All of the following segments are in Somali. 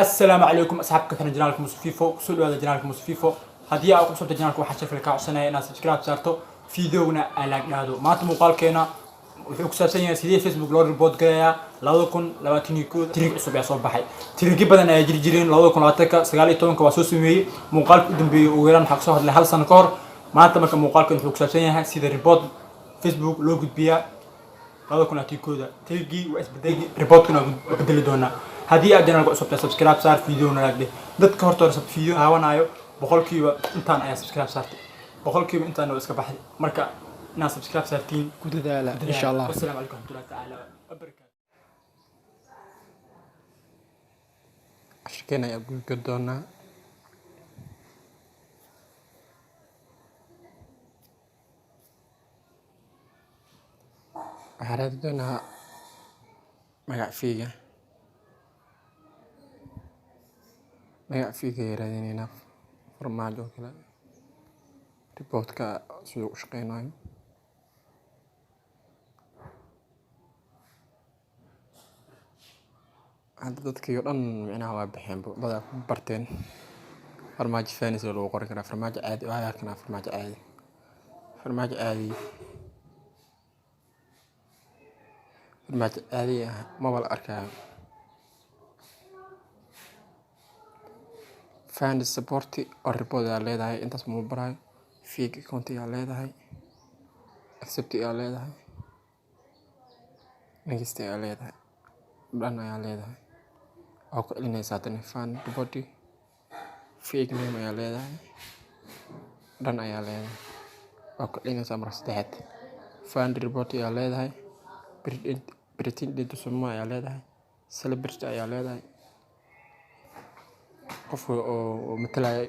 السلام عليكم أصحابك في جنالكم مصفيفو كسول هذا جنالكم مصفيفو هدي أو قصة جنالكم واحد شاف لك عشان ناس سبسكرايب صارتو فيديونا ألاقناه ما تمقال كنا وحكساسين سيدي فيسبوك لور البود جايا لودكن لواتنيكو تريق أسبوع صوب بحي تريق بدنا يجري جرين لودكن لاتك سجالي تون كواسوس مي مقال قدام بيوغيران حكسه هذا لحال سنكور ما تمك مقال كن حكساسين سيدي البود فيسبوك لو قد بيا لودكن لاتنيكو ده تريقي وأسبدي ريبوتنا بدل دونا هذه أجنال قصة سبسكرايب صار فيديو نلاقي دت كهرتور سب فيديو هوانا أيو بقول كيو إنتان أي سبسكرايب صارت بقول كيو إنتان وإسكا بحر مركا ناس سبسكرايب صارتين كنت لا إن شاء الله. والسلام عليكم ورحمة الله تعالى وبركاته. شكينا يا أبو قدونا حردنا magac fiiga yaraadinayna farmaajo kale reportka sidoo u shaqeynayo hadda dadkii oo dhan micnaha waa bixeen badaa ku barteen farmaajo faanis loo qoran karaa farmaajo caadi ah kana farmaajo caadi ah ma wala arkaa fan support or report yaa leedahay intaas ma barayo fake account yaa leedahay accept yaa leedahay next yaa leedahay dhan yaa leedahay oo ku celinaysa tan fan report fake name yaa leedahay dhan ayaa leedahay oo ku celinaysa mar saddexaad fan report yaa leedahay pretend suma yaa leedahay celebrity yaa leedahay qof oo matalay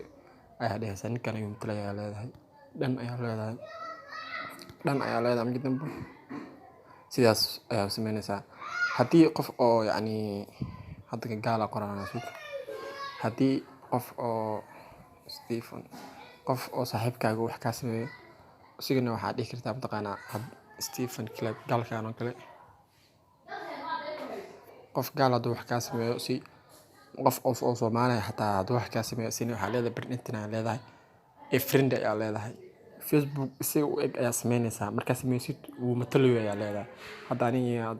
ayaa dhahaysan ninkan ayuu matalay ayaa leedahay dhan ayaa leedahay mid dambe sidaas ayaa sameynaysaa haddii qof oo yacni hadda gaala qorana suuq haddii qof oo Stephen qof oo saaxiibkaaga wax ka sameeyo sigana waxaad dhihi kartaa mataqaanaa Stephen Club galkaan oo kale qof gaal hadduu wax ka sameeyo si qof oo Soomaaliya hataa hadduu wax ka sameeyo si waxaa leedahay printina leedahay friend ayaa leedahay Facebook si u eg ayaa sameynaysaa markaa sameysid uu matalayo ayaa leedahay hadda aniga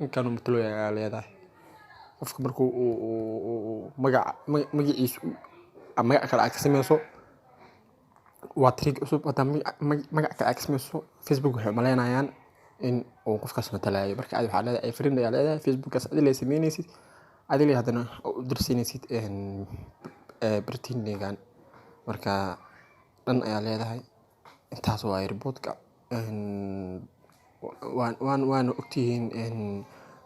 inkan uu matalayo ayaa leedahay qofka markuu uu magaciisu magac kale aad ka sameyso waa trick cusub hadda magac kale aad ka sameyso Facebook waxay maleynayaan in uu qofkaas matalayo marka aad waxaa leedahay friend ayaa leedahay Facebookkaas aad la sameynaysid adile hadana u dirsinaysid pretendingan marka dhan ayaa leedahay intaas waa reportka waan ogtihiin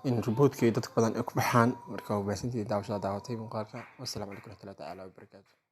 in reportkii dad badan ay ku baxaan marka waa baasintii daawashada daawatay muuqaalka. Wassalaamu calaykum warahmatullahi ta'ala wabarakaatuh.